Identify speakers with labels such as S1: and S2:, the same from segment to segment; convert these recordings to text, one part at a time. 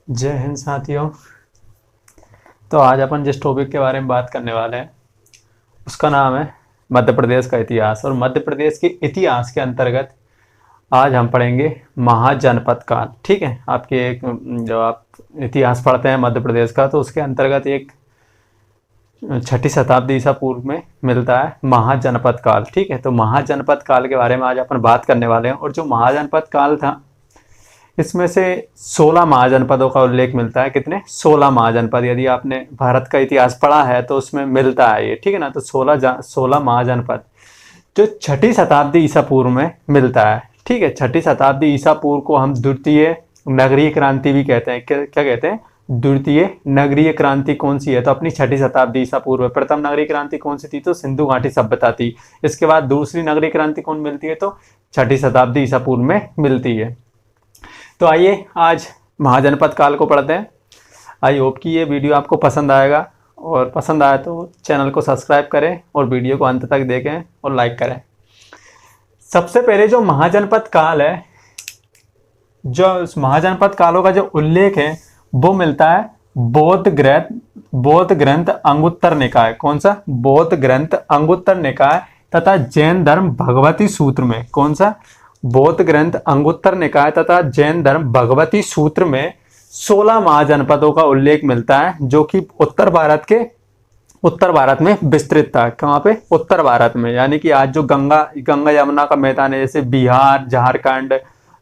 S1: जय हिंद साथियों। तो आज अपन जिस टॉपिक के बारे में बात करने वाले हैं उसका नाम है मध्य प्रदेश का इतिहास। और मध्य प्रदेश के इतिहास के अंतर्गत आज हम पढ़ेंगे महाजनपद काल। ठीक है, आपके एक जो आप इतिहास पढ़ते हैं मध्य प्रदेश का, तो उसके अंतर्गत एक 6ठी शताब्दी ईसा पूर्व में मिलता है महाजनपद काल। ठीक है, तो महाजनपद काल के बारे में आज अपन बात करने वाले हैं। और जो महाजनपद काल था इसमें से 16 महाजनपदों का उल्लेख मिलता है। कितने? 16 महाजनपद। यदि आपने भारत का इतिहास पढ़ा है तो उसमें मिलता है ये। ठीक है ना, तो 16 महाजनपद जो 6ठी शताब्दी ईसा पूर्व में मिलता है। ठीक है, 6ठी शताब्दी ईसा पूर्व को हम द्वितीय नगरीय क्रांति भी कहते हैं। क्या कहते हैं? द्वितीय नगरीय क्रांति कौन सी है? तो अपनी 6ठी शताब्दी ईसा पूर्व में। प्रथम नगरीय क्रांति कौन सी थी? तो सिंधु घाटी सभ्यता थी। इसके बाद दूसरी नगरीय क्रांति कौन मिलती है? तो 6ठी शताब्दी ईसा पूर्व में मिलती है। तो आइए आज महाजनपद काल को पढ़ते हैं। आई होप कि ये वीडियो आपको पसंद आएगा, और पसंद आया तो चैनल को सब्सक्राइब करें और वीडियो को अंत तक देखें और लाइक करें। सबसे पहले जो महाजनपद काल है, जो महाजनपद कालों का जो उल्लेख है वो मिलता है बौद्ध ग्रंथ अंगुत्तर निकाय। कौन सा? बौद्ध ग्रंथ अंगुत्तर निकाय तथा जैन धर्म भगवती सूत्र में। कौन सा? बौद्ध ग्रंथ अंगुत्तर निकाय तथा जैन धर्म भगवती सूत्र में 16 महाजनपदों का उल्लेख मिलता है, जो कि उत्तर भारत में विस्तृत था। कहाँ पे? उत्तर भारत में। यानी कि आज जो गंगा यमुना का मैदान है, जैसे बिहार, झारखंड,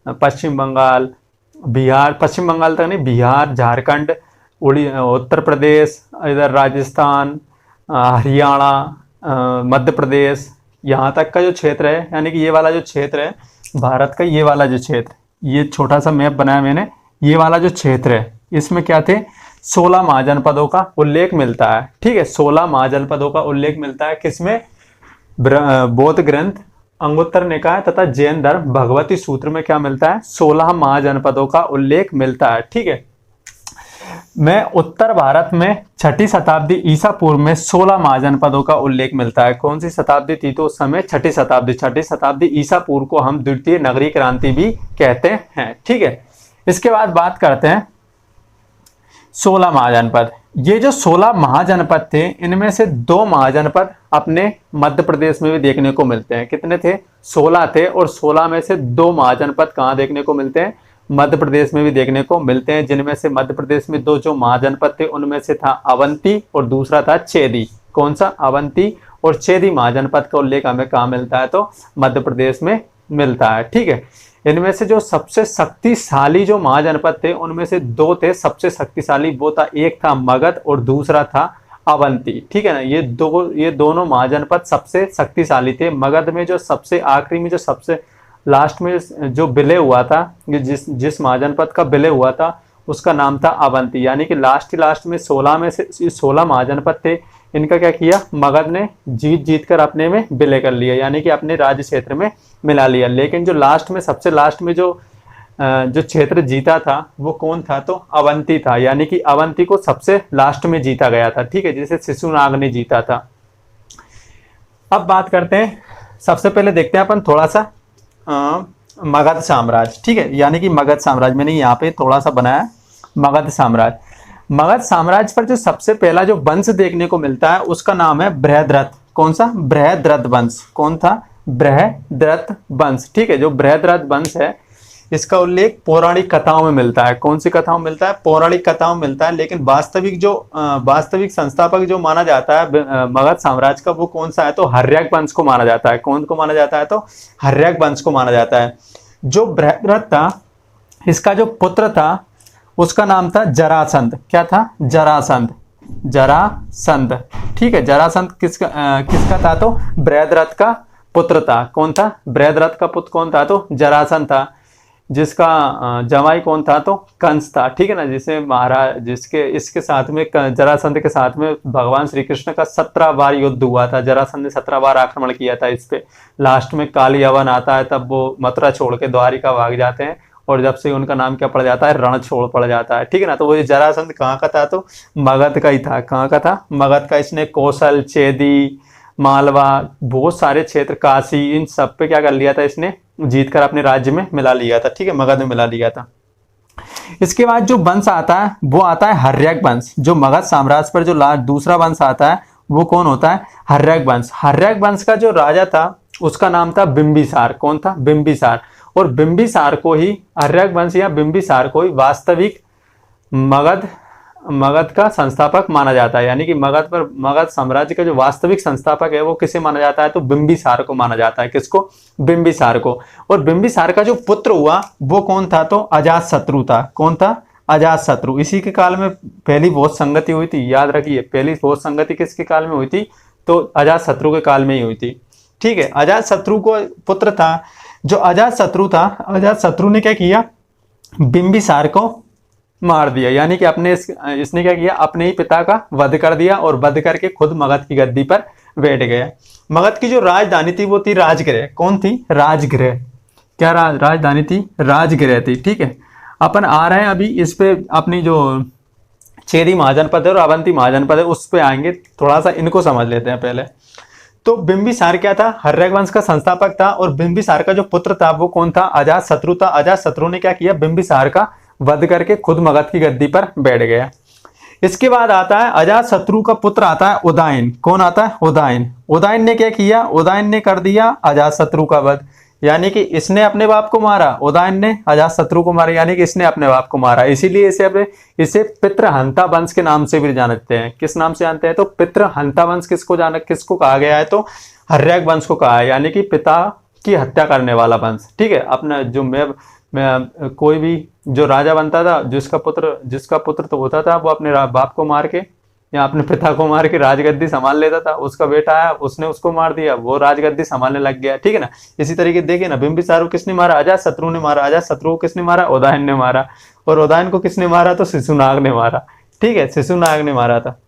S1: पश्चिम बंगाल तक नहीं, बिहार, झारखंड, उत्तर प्रदेश, इधर राजस्थान, हरियाणा, मध्य प्रदेश, यहाँ तक का जो क्षेत्र है, यानी कि ये वाला जो क्षेत्र है भारत का, ये वाला जो क्षेत्र, ये छोटा सा मैप बनाया मैंने, ये वाला जो क्षेत्र है, इसमें क्या थे? 16 महाजनपदों का उल्लेख मिलता है। ठीक है, 16 महाजनपदों का उल्लेख मिलता है। किसमें? बौद्ध ग्रंथ अंगुत्तर निकाय तथा जैन धर्म भगवती सूत्र में क्या मिलता है? 16 महाजनपदों का उल्लेख मिलता है। ठीक है, मैं उत्तर भारत में 6ठी शताब्दी ईसा पूर्व में 16 महाजनपदों का उल्लेख मिलता है। कौन सी शताब्दी थी? तो उस समय 6ठी शताब्दी ईसा पूर्व को हम द्वितीय नगरीय क्रांति भी कहते हैं। ठीक है, इसके बाद बात करते हैं 16 महाजनपद। ये जो 16 महाजनपद थे, इनमें से 2 महाजनपद अपने मध्य प्रदेश में भी देखने को मिलते हैं। कितने थे? 16 थे, और 16 में से 2 महाजनपद कहाँ देखने को मिलते हैं? मध्य प्रदेश में भी देखने को मिलते हैं। जिनमें से मध्य प्रदेश में 2 जो महाजनपद थे, उनमें से था अवंती और दूसरा था छेदी। कौन सा? अवंती और छेदी महाजनपद का उल्लेख हमें कहाँ मिलता है? तो मध्य प्रदेश में मिलता है। ठीक है, इनमें से जो सबसे शक्तिशाली जो महाजनपद थे, उनमें से 2 थे सबसे शक्तिशाली। वो था, एक था मगध और दूसरा था अवंती। ठीक है ना, ये दोनों महाजनपद सबसे शक्तिशाली थे। मगध में जो सबसे आखिरी में, जो सबसे लास्ट में जो विलय हुआ था, जिस महाजनपद का विलय हुआ था, उसका नाम था अवंती। यानी कि लास्ट में 16 में से 16 महाजनपद थे, इनका क्या किया? मगध ने जीत कर अपने में विलय कर लिया, यानी कि अपने राज्य क्षेत्र में मिला लिया। लेकिन जो सबसे लास्ट में जो क्षेत्र जीता था, वो कौन था? तो अवंती था। यानी कि अवंती को सबसे लास्ट में जीता गया था। ठीक है, जिसे शिशुनाग ने जीता था। अब बात करते हैं, सबसे पहले देखते हैं अपन थोड़ा सा मगध साम्राज्य। ठीक है, यानी कि मगध साम्राज्य, मैंने यहाँ पे थोड़ा सा बनाया मगध साम्राज्य पर जो सबसे पहला जो वंश देखने को मिलता है, उसका नाम है बृहद्रथ। कौन सा? बृहद्रथ वंश। कौन था? बृहद्रथ वंश। ठीक है, जो बृहद्रथ वंश है, इसका उल्लेख पौराणिक कथाओं में मिलता है। कौन सी कथाओं में मिलता है? पौराणिक कथाओं में मिलता है। लेकिन वास्तविक संस्थापक जो माना जाता है मगध साम्राज्य का, वो कौन सा है? तो हर्यक वंश को माना जाता है। कौन को माना जाता है? तो हर्यक वंश को माना जाता है। जो बृहद्रथ था, इसका जो पुत्र था, उसका नाम था जरासंध। क्या था? जरासंध। ठीक है, जरासंध किसका था? तो बृहद्रथ का पुत्र था। कौन था? बृहद्रथ का पुत्र कौन था? तो जरासंध था। जिसका जमाई कौन था? तो कंस था। ठीक है ना, इसके साथ में, जरासंध के साथ में भगवान श्री कृष्ण का 17 बार युद्ध हुआ था। जरासंध ने 17 बार आक्रमण किया था इस पे। लास्ट में काली यवन आता है, तब वो मथुरा छोड़ के द्वारिका भाग जाते हैं, और जब से उनका नाम क्या पड़ जाता है? रणछोड़ पड़ जाता है। ठीक है ना, तो वो जरासंध कहाँ का था? तो मगध का ही था। कहाँ का था? मगध का। इसने कौशल, चेदी, मालवा, बहुत सारे क्षेत्र, काशी, इन सब पे क्या कर लिया था? इसने जीत कर अपने राज्य में मिला लिया था। ठीक है, मगध में मिला लिया था। इसके बाद जो वंश आता है वो आता है हर्यक वंश। जो मगध साम्राज्य पर जो दूसरा वंश आता है वो कौन होता है? हर्यक वंश। हर्यक वंश का जो राजा था उसका नाम था बिंबिसार। कौन था? बिंबिसार। और बिंबिसार को ही, हर्यक वंश या बिंबिसार को ही वास्तविक मगध मगध का संस्थापक माना जाता है। यानी कि मगध साम्राज्य का जो वास्तविक संस्थापक है वो किसे माना जाता है? तो बिंबिसार को माना जाता है। किसको? बिंबिसार को। और बिंबिसार का जो पुत्र हुआ वो कौन था? तो अजातशत्रु था। कौन था? अजातशत्रु। इसी के काल में पहली बौद्ध संगति हुई थी। याद रखिए, पहली बौद्ध संगति किसके काल में हुई थी? तो अजातशत्रु के काल में ही हुई थी। ठीक है, अजातशत्रु को पुत्र था। जो अजातशत्रु था, अजातशत्रु ने क्या किया? बिंबिसार को मार दिया। यानी कि इसने क्या किया? अपने ही पिता का वध कर दिया और वध करके खुद मगध की गद्दी पर बैठ गया। मगध की जो राजधानी थी वो थी राजगृह। कौन थी? राजगृह। क्या राजधानी थी? राजगृह थी। ठीक है, अपन आ रहे हैं अभी इस पे, अपनी जो चेदी महाजनपद है और अवंती महाजनपद है उस पे आएंगे। थोड़ा सा इनको समझ लेते हैं पहले। तो बिंबिसार क्या था? हर्यक वंश का संस्थापक था। और बिंबिसार का जो पुत्र था वो कौन था? अजातशत्रु था। अजातशत्रु ने क्या किया? बिंबिसार का वध करके खुद मगध की गद्दी पर बैठ गया। इसके बाद आता है अजातशत्रु का पुत्र आता है उदयन। कौन आता है? उदयन। उदयन ने क्या किया? उदयन ने कर दिया अजातशत्रु का वध। यानी कि इसने अपने बाप को मारा, उदयन ने अजातशत्रु को मारा। यानी कि इसने अपने बाप को मारा। इसीलिए इसे पितृहंता वंश के नाम से भी जानते हैं। किस नाम से जानते हैं? तो पितृहंता वंश। किसको कहा गया है? तो हर्यक वंश को कहा है। यानी कि पिता की हत्या करने वाला वंश। ठीक है, अपना जो कोई भी जो राजा बनता था, जिसका पुत्र तो होता था, वो अपने बाप को मार के या अपने पिता को मार के राजगद्दी संभाल लेता था। उसका बेटा आया, उसने उसको मार दिया, वो राजगद्दी संभालने लग गया। ठीक है ना। इसी तरीके देखिए ना, बिंबिसार को किसने मारा? अजातशत्रु ने मारा। अजातशत्रु को किसने मारा? उदयन ने मारा। और उदयन को किसने मारा? तो शिशुनाग ने मारा। ठीक है, शिशुनाग ने मारा था।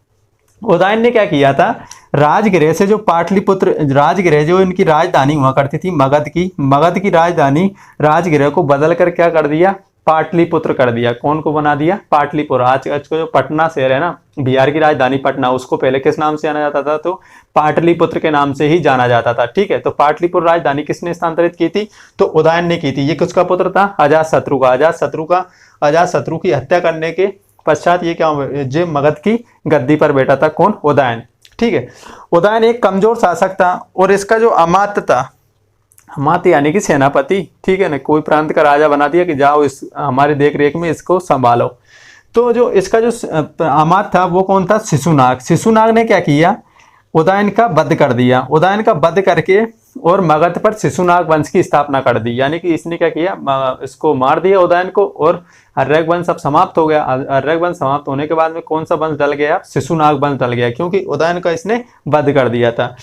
S1: उदयन ने क्या किया था? राजगृह से जो पाटलिपुत्र, राजगृह जो इनकी राजधानी हुआ करती थी मगध की राजधानी राजगृह को बदल कर क्या कर दिया? पाटलिपुत्र कर दिया। कौन को बना दिया? पाटलिपुत्र। आज को जो पटना शहर है ना, बिहार की राजधानी पटना, उसको पहले किस नाम से जाना जाता था? तो पाटलिपुत्र के नाम से ही जाना जाता था। ठीक है, तो पाटलिपुत्र राजधानी किसने स्थानांतरित की थी? तो उदयन ने की थी। ये किसका पुत्र था? अजातशत्रु का। अजातशत्रु की हत्या करने के पश्चात ये क्या हुआ? जो मगध की गद्दी पर बैठा था। कौन? उदयन। ठीक है, उदयन एक कमजोर शासक था और इसका जो अमात्य था, अमात्य यानी कि सेनापति, ठीक है ना, कोई प्रांत का राजा बना दिया कि जाओ इस हमारी देख रेख में इसको संभालो। तो जो इसका जो अमात्य था वो कौन था? शिशुनाग। शिशुनाग ने क्या किया? उदयन का वध कर दिया। उदयन का वध करके और मगध पर शिशुनाग वंश की स्थापना कर दी। यानी कि इसने क्या किया? इसको मार दिया उदयन को, और हर्यक वंश अब समाप्त हो गया। हर्यक वंश समाप्त होने के बाद में कौन सा वंश डल गया? शिशुनाग वंश डल गया, क्योंकि उदयन का इसने वध कर दिया था।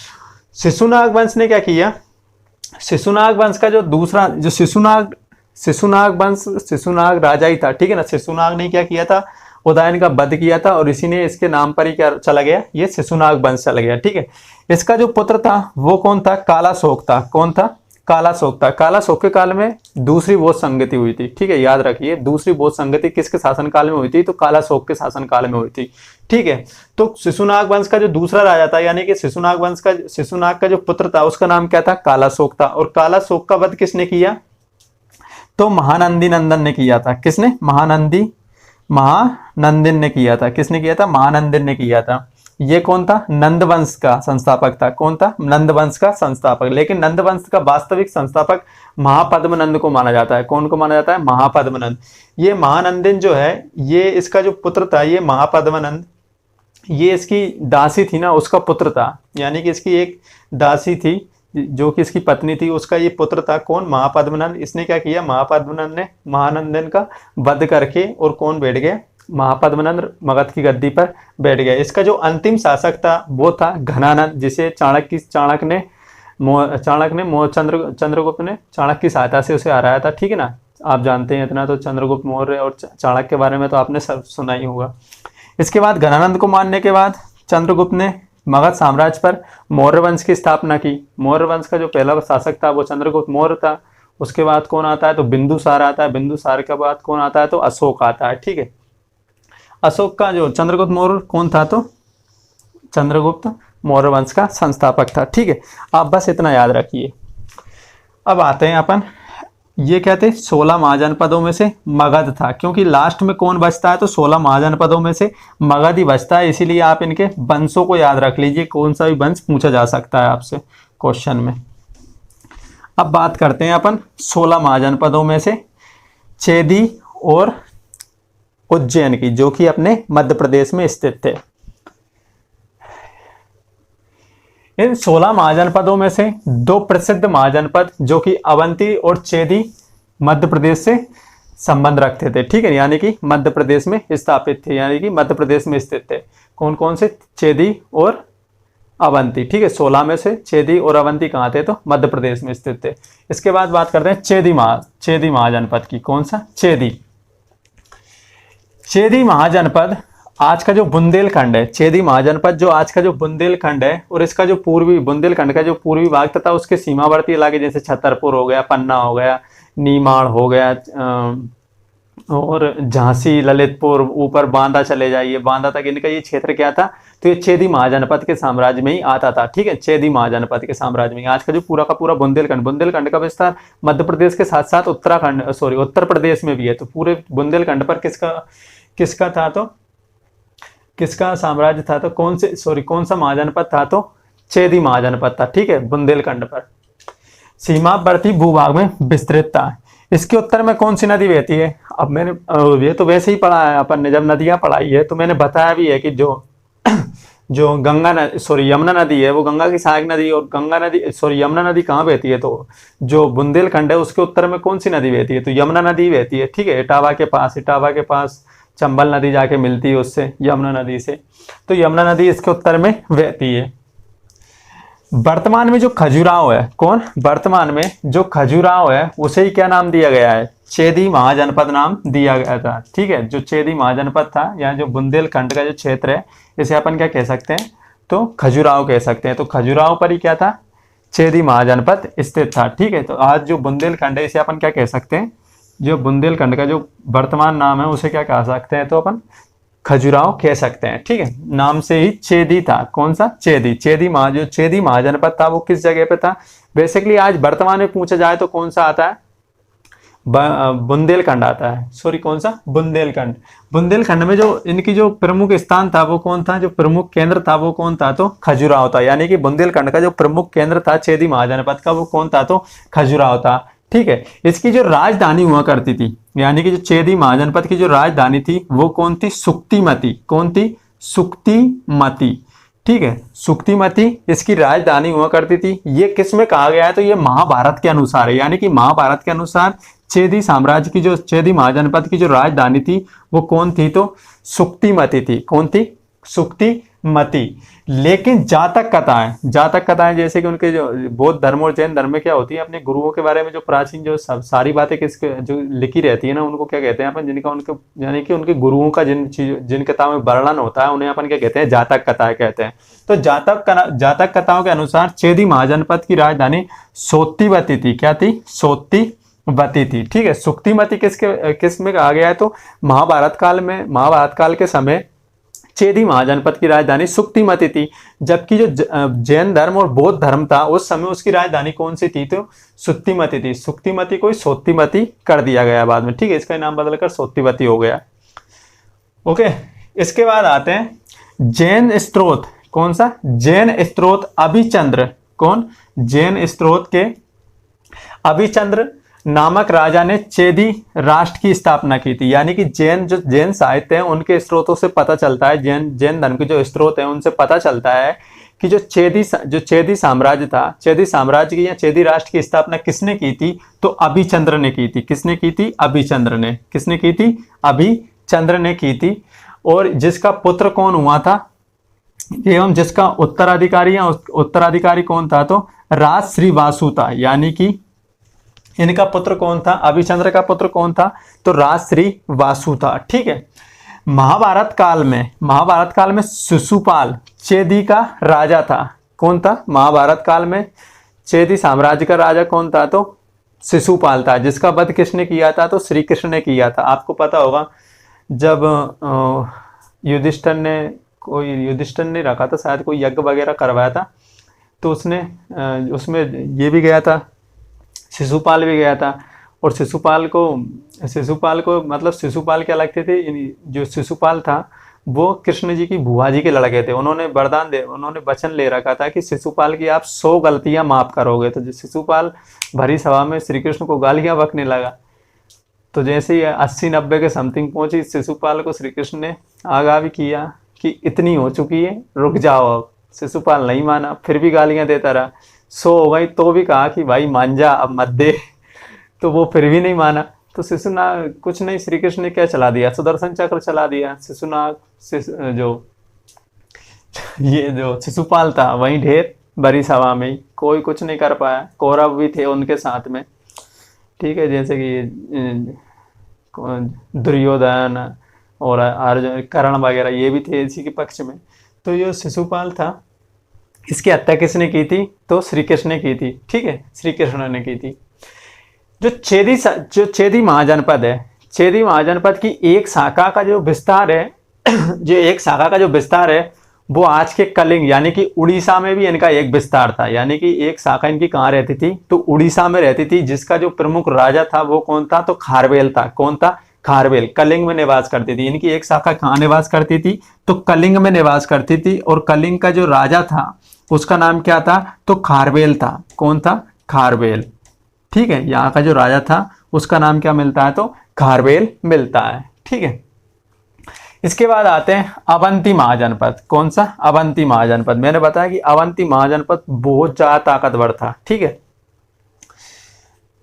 S1: शिशुनाग वंश ने क्या किया? शिशुनाग वंश का जो दूसरा जो शिशुनाग राजा ही था। ठीक है ना। शिशुनाग ने क्या किया था? उदयन का वध किया था और इसी ने इसके नाम पर ही क्या चला गया? ये शिशुनाग वंश चला गया। ठीक है, इसका जो पुत्र था वो कौन था? कालाशोक था। कौन था? कालाशोक था। कालाशोक के काल में दूसरी बौद्ध संगति हुई थी। ठीक है, याद रखिए, दूसरी बौद्ध संगति किसके शासन काल में हुई थी? तो कालाशोक के शासन काल में हुई थी। ठीक है, तो शिशुनाग वंश का जो दूसरा राजा था, यानी कि शिशुनाग का जो पुत्र था उसका नाम क्या था? कालाशोक था। और कालाशोक का वध किसने किया? तो महानंदी नंदन ने किया था। किसने? महानंदन ने किया था। किसने किया था? महानंदन ने किया था। ये कौन था? नंद वंश का संस्थापक था। कौन था? नंद वंश का संस्थापक। लेकिन नंद वंश का वास्तविक संस्थापक महापद्मनंद को माना जाता है। कौन को माना जाता है? महापद्मनंद। ये महानंदन जो है, ये इसका जो पुत्र था, ये महापद्मनंद, ये इसकी दासी थी ना, उसका पुत्र था। यानी कि इसकी एक दासी थी जो कि इसकी पत्नी थी, उसका ये पुत्र था। कौन? महापद्मनंद। इसने क्या किया? महापद्मनंद ने महानंदन का वध करके और कौन बैठ गए? महापद्मनंद मगध की गद्दी पर बैठ गया। इसका जो अंतिम शासक था वो था घनानंद, जिसे चंद्रगुप्त ने चाणक्य की सहायता से उसे हराया था। ठीक है ना, आप जानते हैं इतना तो, चंद्रगुप्त मौर्य और चाणक्य के बारे में तो आपने सब सुना ही होगा। इसके बाद घनानंद को मारने के बाद चंद्रगुप्त ने मगध साम्राज्य पर मौर्य वंश की स्थापना की। मौर्य वंश का जो पहला शासक था वो चंद्रगुप्त मौर्य था। उसके बाद कौन आता है? तो बिंदुसार आता है। बिंदुसार के बाद कौन आता है? तो अशोक आता है। ठीक है, अशोक का जो चंद्रगुप्त मौर्य कौन था? तो चंद्रगुप्त मौर्य वंश का संस्थापक था। ठीक है, आप बस इतना याद रखिए। अब आते हैं अपन ये क्या थे, 16 महाजनपदों में से मगध था, क्योंकि लास्ट में कौन बचता है तो 16 महाजनपदों में से मगध ही बचता है, इसीलिए आप इनके वंशों को याद रख लीजिए, कौन सा भी वंश पूछा जा सकता है आपसे क्वेश्चन में। अब बात करते हैं अपन 16 महाजनपदों में से चेदी और उज्जैन की, जो कि अपने मध्य प्रदेश में स्थित थे। इन 16 महाजनपदों में से दो प्रसिद्ध महाजनपद जो कि अवंती और चेदी मध्य प्रदेश से संबंध रखते थे, ठीक है, यानी कि मध्य प्रदेश में स्थापित थे, यानी कि मध्य प्रदेश में स्थित थे। कौन कौन से, चेदी और अवंती, ठीक है। 16 में से चेदी और अवंती कहाँ थे तो मध्य प्रदेश में स्थित थे। इसके बाद बात करते हैं चेदी महाजनपद की। कौन सा, चेदी महाजनपद आज का जो बुंदेलखंड है, चेदी महाजनपद जो आज का जो बुंदेलखंड है और इसका जो पूर्वी बुंदेलखंड का जो पूर्वी भाग तथा उसके सीमावर्ती इलाके जैसे छतरपुर हो गया, पन्ना हो गया, नीमाड़ हो गया और झांसी, ललितपुर, ऊपर बांदा चले जाइए, बांदा तक, इनका ये क्षेत्र क्या था तो ये चेदी महाजनपद के साम्राज्य में ही आता था, ठीक है। चेदी महाजनपद के साम्राज्य में आज का जो पूरा का पूरा बुंदेलखंड का विस्तार मध्य प्रदेश के साथ साथ उत्तर प्रदेश में भी है। तो पूरे बुंदेलखंड पर किसका था तो किसका साम्राज्य था तो कौन सा महाजनपद था तो चेदी महाजनपद था, ठीक है, बुंदेलखंड पर सीमावर्ती भूभाग में विस्तृत था। इसके उत्तर में कौन सी नदी बहती है, अब मैंने ये तो वैसे ही पढ़ा है अपन ने, जब नदियां पढ़ाई है तो मैंने बताया भी है कि जो यमुना नदी है वो गंगा की सहायक नदी, और यमुना नदी कहाँ बहती है तो जो बुंदेलखंड है उसके उत्तर में कौन सी नदी बहती है तो यमुना नदी बहती है, ठीक है। इटावा के पास चंबल नदी जाके मिलती है उससे, यमुना नदी से, तो यमुना नदी इसके उत्तर में बहती है। वर्तमान में जो खजुराहो है, वर्तमान में जो खजुराहो है उसे ही क्या नाम दिया गया है, चेदी महाजनपद नाम दिया गया था, ठीक है। जो चेदी महाजनपद था या जो बुंदेलखंड का जो क्षेत्र है इसे अपन क्या कह सकते हैं तो खजुराहो कह सकते हैं। तो खजुराहो पर ही क्या था, चेदी महाजनपद स्थित था, ठीक है। तो आज जो बुंदेलखंड है इसे अपन क्या कह सकते हैं, जो बुंदेलखंड का जो वर्तमान नाम है उसे क्या कह सकते हैं तो अपन खजुराहो कह सकते हैं, ठीक है। नाम से ही चेदी था, कौन सा, जो चेदी महाजनपद था वो किस जगह पे था, बेसिकली आज वर्तमान में पूछा जाए तो कौन सा आता है, बुंदेलखंड आता है, कौन सा, बुंदेलखंड में जो इनकी जो प्रमुख स्थान था वो कौन था, जो प्रमुख केंद्र था वो कौन था तो खजुराहो था, यानी कि बुंदेलखंड का जो प्रमुख केंद्र था चेदी महाजनपद का वो कौन था तो खजुराहो था, ठीक है। इसकी जो राजधानी हुआ करती थी, यानी कि जो चेदी महाजनपद की जो राजधानी थी वो कौन थी, सुक्तिमती, ठीक है, सुक्तिमती इसकी राजधानी हुआ करती थी। ये किस में कहा गया है तो ये महाभारत के अनुसार है, यानी कि महाभारत के अनुसार चेदी साम्राज्य की जो चेदी महाजनपद की जो राजधानी थी वो कौन थी तो सुक्तिमती थी, कौन थी, सुक्तिमती। लेकिन जातक कथाएं जैसे कि उनके जो बौद्ध धर्म और जैन धर्म में क्या होती है, अपने गुरुओं के बारे में जो प्राचीन जो सारी बातें किसके जो लिखी रहती है ना उनको क्या कहते हैं अपन, जिनका उनके यानी कि उनके गुरुओं का जिन कथाओं में वर्णन होता है उन्हें अपन क्या कहते हैं, जातक कथाएं कहते हैं। तो जातक कथाओं के अनुसार चेदी महाजनपद की राजधानी सोत्तीवती थी, क्या थी, सोत्तीवती थी, ठीक है। सुक्तिमती किस में कहा गया है तो महाभारत काल के समय चेदी महाजनपद की राजधानी सुक्तिमती थी, जबकि जो जैन धर्म और बौद्ध धर्म था उस समय उसकी राजधानी कौन सी थी तो सुक्तिमती थी। सुक्तिमती को सोत्तीमती कर दिया गया बाद में, ठीक है, इसका नाम बदलकर सोत्तीवती हो गया, ओके। इसके बाद आते हैं जैन स्त्रोत, कौन सा, जैन स्त्रोत अभिचंद्र, जैन स्त्रोत के अभिचंद्र नामक राजा ने चेदी राष्ट्र की स्थापना की थी, यानी कि जैन साहित्य है उनके स्रोतों से पता चलता है, जैन धर्म के जो स्रोत है उनसे पता चलता है कि जो चेदी साम्राज्य था, चेदी साम्राज्य की या चेदी राष्ट्र की स्थापना किसने की थी तो अभिचंद्र ने की थी। किसने की थी, अभिचंद्र ने, किसने की थी, अभिचंद्र ने की थी। और जिसका पुत्र कौन हुआ था एवं जिसका उत्तराधिकारी कौन था तो राजश्री वासु था, यानी कि इनका पुत्र कौन था, अभिचंद्र का पुत्र कौन था तो राजश्री वासु था, ठीक है। महाभारत काल में शिशुपाल चेदी का राजा था, कौन था, महाभारत काल में चेदी साम्राज्य का राजा कौन था तो शिशुपाल था, जिसका वध किसने किया था तो श्री कृष्ण ने किया था। आपको पता होगा जब युधिष्ठिर ने रखा था, शायद कोई यज्ञ वगैरह करवाया था, तो उसमें ये भी गया था, शिशुपाल भी गया था, और शिशुपाल को मतलब शिशुपाल क्या लगते थे, जो शिशुपाल था वो कृष्ण जी की बुआ जी के लड़के थे। उन्होंने वचन ले रखा था कि शिशुपाल की आप 100 गलतियां माफ करोगे। तो जो शिशुपाल भरी सभा में श्री कृष्ण को गालियां बकने लगा, तो जैसे ही 80-90 के समथिंग पहुंची, शिशुपाल को श्री कृष्ण ने आगाह भी किया कि इतनी हो चुकी है, रुक जाओ अब। शिशुपाल नहीं माना, फिर भी गालियां देता रहा। 100 हो गई तो भी कहा कि भाई मान जा, अब मत दे। तो वो फिर भी नहीं माना। तो शिशुनाग कुछ नहीं, श्री कृष्ण ने क्या चला दिया, सुदर्शन चक्र चला दिया। जो शिशुपाल था वहीं ढेर बड़ी सभा में, कोई कुछ नहीं कर पाया। कौरव भी थे उनके साथ में, ठीक है, जैसे कि दुर्योधन और अर्जुन, कर्ण वगैरह ये भी थे इसी के पक्ष में। तो ये शिशुपाल था, इसकी हत्या किसने की थी, तो श्री कृष्ण ने की थी, ठीक है, श्री कृष्ण ने की थी। जो चेदी महाजनपद है, चेदी महाजनपद की एक शाखा का जो विस्तार है वो आज के कलिंग यानी कि उड़ीसा में भी इनका एक विस्तार था। यानी कि एक शाखा इनकी कहाँ रहती थी, तो उड़ीसा में रहती थी, जिसका जो प्रमुख राजा था वो कौन था, तो खारवेल था। कौन था, खारवेल। कलिंग में निवास करती थी। इनकी एक शाखा कहाँ निवास करती थी, तो कलिंग में निवास करती थी। और कलिंग का जो राजा था उसका नाम क्या था, तो खारवेल था। कौन था, खारवेल, ठीक है। यहाँ का जो राजा था उसका नाम क्या मिलता है, तो खारवेल मिलता है, ठीक है। इसके बाद आते हैं अवंती महाजनपद। कौन सा, अवंती महाजनपद। मैंने बताया कि अवंती महाजनपद बहुत ज्यादा ताकतवर था, ठीक है।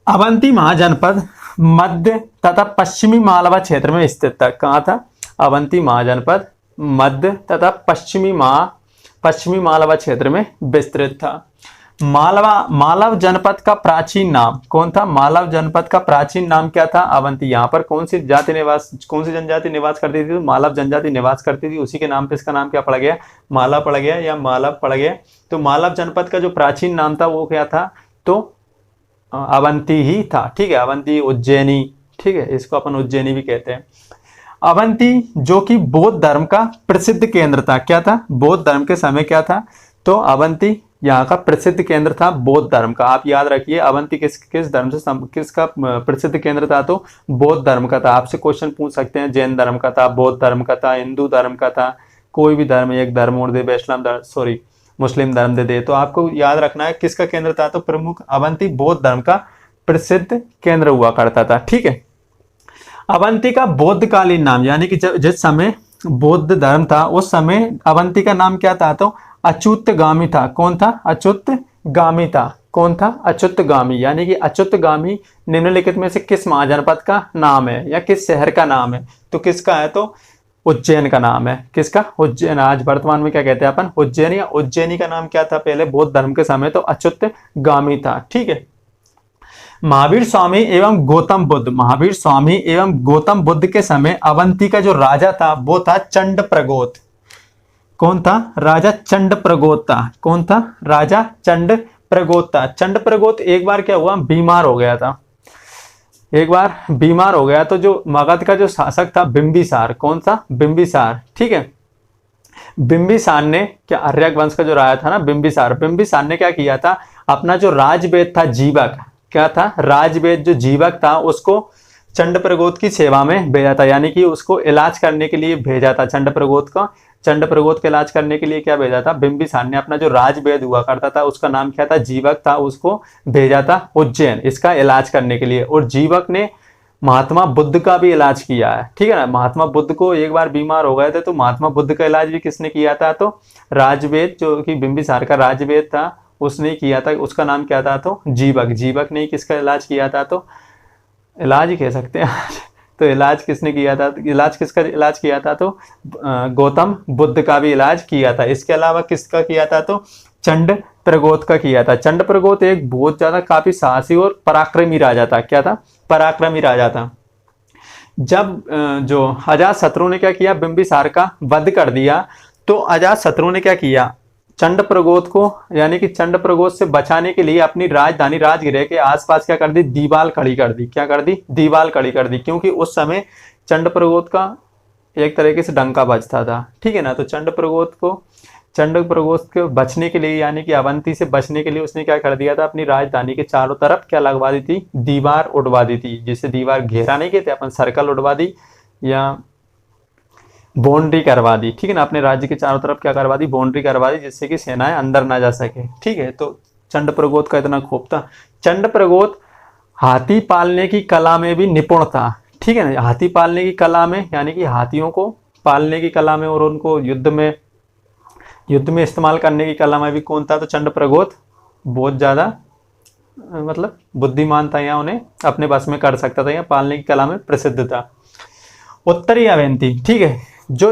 S1: अवंती महाजनपद मध्य तथा पश्चिमी मालवा क्षेत्र में स्थित था। कहाँ था, अवंती महाजनपद मध्य तथा पश्चिमी मालवा क्षेत्र में विस्तृत था। मालव जनपद का प्राचीन नाम कौन था, मालव जनपद का प्राचीन नाम क्या था, अवंती। यहाँ पर कौन सी जनजाति निवास करती थी, तो मालव जनजाति निवास करती थी। उसी के नाम पे इसका नाम क्या पड़ गया, मालव पड़ गया या मालव पड़ गया। तो मालव जनपद का जो प्राचीन नाम था वो क्या था, तो अवंती ही था, ठीक है। अवंती, उज्जैनी, ठीक है, इसको अपन उज्जैनी भी कहते हैं। अवंती जो कि बौद्ध धर्म का प्रसिद्ध केंद्र था। क्या था, बौद्ध धर्म के समय क्या था, तो अवंती यहाँ का प्रसिद्ध केंद्र था बौद्ध धर्म का। आप याद रखिए अवंती किस धर्म से किसका प्रसिद्ध केंद्र था, तो बौद्ध धर्म का था। आपसे क्वेश्चन पूछ सकते हैं, जैन धर्म का था, बौद्ध धर्म का था, हिंदू धर्म का था, कोई भी धर्म, एक धर्म और दे, मुस्लिम धर्म दे। तो आपको याद रखना है किसका केंद्र था, तो प्रमुख अवंती बौद्ध धर्म का प्रसिद्ध केंद्र हुआ करता था, ठीक है। अवंती का बौद्धकालीन नाम, यानी कि जिस समय बौद्ध धर्म था उस समय अवंती का नाम क्या था, तो अच्युतगामी था। कौन था, अच्युतगामी था। कौन था, अच्युतगामी। यानी कि अच्युतगामी निम्नलिखित में से किस महाजनपद का नाम है या किस शहर का नाम है, तो किसका है, तो उज्जैन का नाम है। किसका, उज्जैन। आज वर्तमान में क्या कहते हैं अपन, उज्जैन। या उज्जैनी का नाम क्या था पहले बौद्ध धर्म के समय, तो अच्युतगामी था, ठीक है। महावीर स्वामी एवं गौतम बुद्ध के समय अवंती का जो राजा था वो था चंड प्रगोत। कौन था, राजा चंड प्रगोत था। कौन था, राजा चंड प्रगोत था। चंड प्रगोत एक बार क्या हुआ, बीमार हो गया था। एक बार बीमार हो गया तो जो मगध का जो शासक था बिंबिसार, कौन सा, बिंबिसार, ठीक है। बिंबिसार ने क्या, आर्यक वंश का जो राजा था ना बिंबिसार ने क्या किया था, अपना जो राजवेद था जीवक, क्या था, राजवेद जो जीवक था उसको चंड प्रगोत की सेवा में भेजा था। यानी कि उसको इलाज करने के लिए भेजा था। चंड प्रगोत के इलाज करने के लिए क्या भेजा था, बिंबिसार ने अपना जो राजवेद हुआ करता था उसका नाम क्या था, जीवक था, उसको भेजा था उज्जैन इसका इलाज करने के लिए। और जीवक ने महात्मा बुद्ध का भी इलाज किया है, ठीक है ना। महात्मा बुद्ध को एक बार बीमार हो गए थे तो महात्मा बुद्ध का इलाज भी किसने किया था, तो राजवेद जो कि बिंबिसार का राजवेद था उसने किया था। उसका नाम क्या था, तो जीवक ने किसका इलाज किया था, तो इलाज ही कह सकते हैं तो इलाज किसने किया था, किसका इलाज किया था, तो गौतम बुद्ध का भी इलाज किया था। इसके अलावा किसका किया था, तो चंड प्रगोत का किया था। चंड प्रगोत एक बहुत ज्यादा काफी साहसी और पराक्रमी राजा था। क्या था, पराक्रमी राजा था। जब जो अजातशत्रु ने क्या किया, बिंबिसार का वध कर दिया, तो अजातशत्रु ने क्या किया, चंड प्रगोत को यानी कि चंड प्रगोत से बचाने के लिए अपनी राजधानी राजगृह के आसपास क्या कर दी, दीवार खड़ी कर दी। क्या कर दी, दीवार खड़ी कर दी। क्योंकि उस समय चंड प्रगोत का एक तरीके से डंका बजता था, ठीक है ना। तो चंड चंडप्रकोष्ठ के बचने के लिए, यानी कि अवंती से बचने के लिए उसने क्या कर दिया था, अपनी राजधानी के चारों तरफ क्या लगवा दी थी, दीवार उड़वा दी थी। जिसे दीवार घेरा नहीं कहते अपन, सर्कल उड़वा दी या बाउंड्री करवा दी, ठीक है ना। अपने राज्य के चारों तरफ क्या करवा दी, बाउंड्री करवा दी, जिससे कि सेनाएं अंदर ना जा सके, ठीक है। तो चंडप्रकोष्ठ का इतना खूब था। चंडप्रकोष्ठ हाथी पालने की कला में भी निपुण था, ठीक है ना। हाथी पालने की कला में, यानी कि हाथियों को पालने की कला में और उनको युद्ध में इस्तेमाल करने की कला में भी कौन था, तो चंडप्रकोष्ठ बहुत ज्यादा मतलब बुद्धिमान था, या उन्हें अपने बस में कर सकता था, या पालने की कला में प्रसिद्ध था। उत्तरी अवंती, ठीक है, जो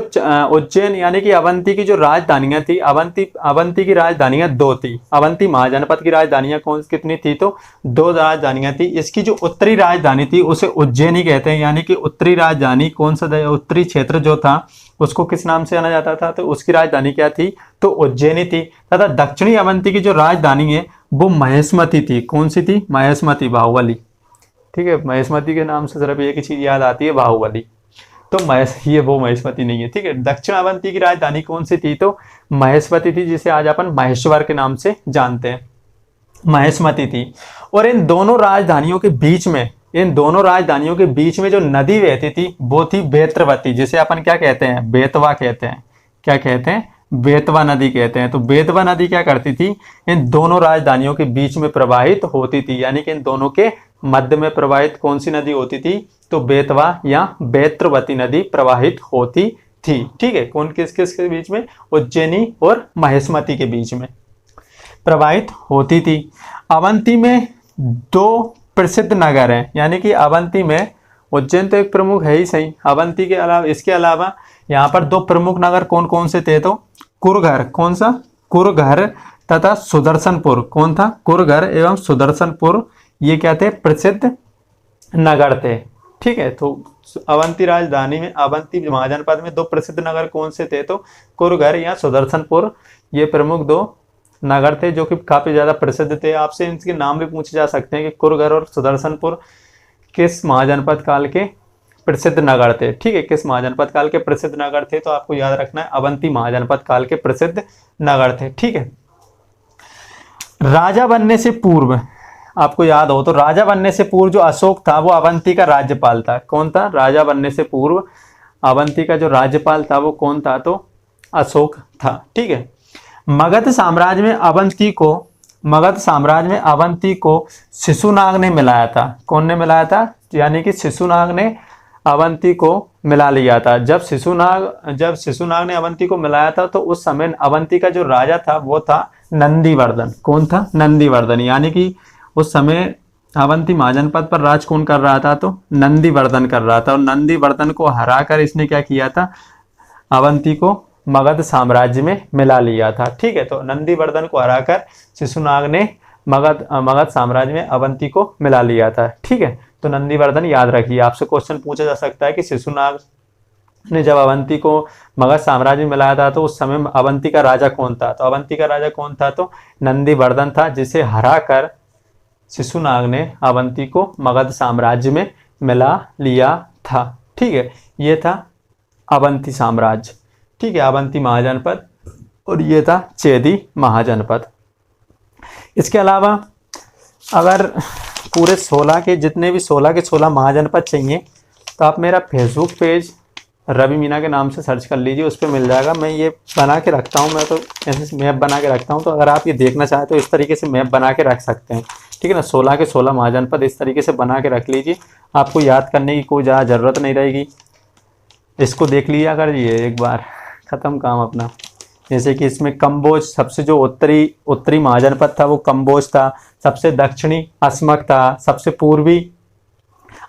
S1: उज्जैन यानी कि अवंती की जो राजधानियां थी, अवंती की राजधानियां दो थी। अवंती महाजनपद की राजधानियां कितनी थी, तो दो राजधानियां थी। इसकी जो उत्तरी राजधानी थी उसे उज्जैनी कहते हैं, यानी कि उत्तरी राजधानी कौन सा, उत्तरी क्षेत्र जो था उसको किस नाम से जाना जाता था, तो उसकी राजधानी क्या थी, तो उज्जैनी थी। तथा दक्षिणी अवंती की जो राजधानी है वो महेशमती थी। कौन सी थी, महेशमती, बाहुबली, ठीक है। महेशमती के नाम से सिर्फ एक ही चीज याद आती है, बाहुबली। तो ये वो महेशमती नहीं है, ठीक है। दक्षिण अवंती की राजधानी कौन सी थी, तो महेशमती थी, जिसे आज अपन महेश्वर के नाम से जानते हैं, महेशमती थी। और इन दोनों राजधानियों के बीच में जो नदी बहती थी वो थी बेतवती, जिसे अपन क्या कहते हैं, बेतवा कहते हैं। क्या कहते हैं, बेतवा नदी कहते हैं। तो बेतवा नदी क्या करती थी, इन दोनों राजधानियों के बीच में प्रवाहित होती थी, यानी कि इन दोनों के मध्य में प्रवाहित कौन सी नदी होती थी, तो बेतवा या बेत्रवती नदी प्रवाहित होती थी, ठीक है। कौन किस के बीच में, उज्जैनी और महेशमती के बीच में प्रवाहित होती थी। अवंती में दो प्रसिद्ध नगर हैं, यानी कि अवंती में, उज्जैन तो एक प्रमुख है ही सही, अवंती के अलावा, इसके अलावा यहाँ पर दो प्रमुख नगर कौन कौन से थे, तो कुरघर, कौन सा, कुरघर, तथा सुदर्शनपुर। कौन था, कुरघर एवं सुदर्शनपुर, ये क्या थे, प्रसिद्ध नगर थे, ठीक है। तो अवंती राजधानी में, अवंती महाजनपद में दो प्रसिद्ध नगर कौन से थे, तो कुरघर या सुदर्शनपुर, ये प्रमुख दो नगर थे जो कि काफी ज्यादा प्रसिद्ध थे। आपसे इनके नाम भी पूछे जा सकते हैं कि कुरघर और सुदर्शनपुर किस महाजनपद काल के प्रसिद्ध नगर थे, ठीक है। किस महाजनपद काल के प्रसिद्ध नगर थे, तो आपको याद रखना है अवंती महाजनपद काल के प्रसिद्ध नगर थे, ठीक है। राजा बनने से पूर्व, आपको याद हो तो राजा बनने से पूर्व जो अशोक था वो अवंती का राज्यपाल था। कौन था, राजा बनने से पूर्व अवंती का जो राज्यपाल था वो कौन था, तो अशोक था, ठीक है। मगध साम्राज्य में अवंती को शिशुनाग ने मिलाया था। कौन ने मिलाया था, यानी कि शिशुनाग ने अवंती को मिला लिया था। जब शिशुनाग ने अवंती को मिलाया था तो उस समय अवंती का जो राजा था वो था नंदीवर्धन। कौन था, नंदीवर्धन, यानी कि उस समय अवंती महाजनपद पर राज कौन कर रहा था, तो नंदीवर्धन कर रहा था। और नंदीवर्धन को हराकर इसने क्या किया था, अवंती को मगध साम्राज्य में मिला लिया था, ठीक है। तो नंदीवर्धन को हराकर शिशुनाग ने मगध साम्राज्य में अवंती को मिला लिया था, ठीक है। तो नंदीवर्धन याद रखिए, आपसे क्वेश्चन पूछा जा सकता है कि शिशुनाग ने जब अवंती को मगध साम्राज्य में मिलाया था तो उस समय अवंती का राजा कौन था, तो अवंती का राजा कौन था, तो नंदीवर्धन था, जिसे हराकर शिशुनाग ने अवंती को मगध साम्राज्य में मिला लिया था, ठीक है। ये था अवंती साम्राज्य, ठीक है, अवंती महाजनपद, और ये था चेदी महाजनपद। इसके अलावा अगर पूरे 16 के जितने भी 16 के 16 महाजनपद चाहिए तो आप मेरा फेसबुक पेज रवि मीना के नाम से सर्च कर लीजिए, उस पर मिल जाएगा। मैं ये बना के रखता हूँ, मैं तो ऐसे मैप बना के रखता हूँ, तो अगर आप ये देखना चाहें तो इस तरीके से मैप बना के रख सकते हैं, ठीक है ना। 16 के 16 महाजनपद इस तरीके से बना के रख लीजिए, आपको याद करने की कोई ज़्यादा ज़रूरत नहीं रहेगी। इसको देख लिया करिए एक बार, ख़त्म काम अपना। जैसे कि इसमें कंबोज, सबसे जो उत्तरी महाजनपद था वो कंबोज था, सबसे दक्षिणी अस्मक था, सबसे पूर्वी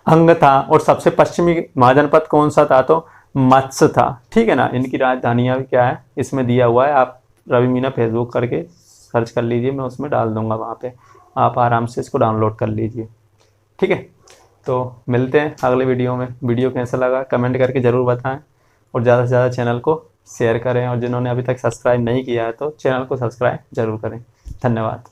S1: अंग था, और सबसे पश्चिमी महाजनपद कौन सा था, तो मत्स्य था, ठीक है ना। इनकी राजधानियाँ भी क्या है इसमें दिया हुआ है, आप रवि मीना फेसबुक करके सर्च कर लीजिए, मैं उसमें डाल दूंगा, वहाँ पे आप आराम से इसको डाउनलोड कर लीजिए, ठीक है। तो मिलते हैं अगले वीडियो में। वीडियो कैसा लगा कमेंट करके ज़रूर बताएं, और ज़्यादा से ज़्यादा चैनल को शेयर करें, और जिन्होंने अभी तक सब्सक्राइब नहीं किया है तो चैनल को सब्सक्राइब जरूर करें। धन्यवाद।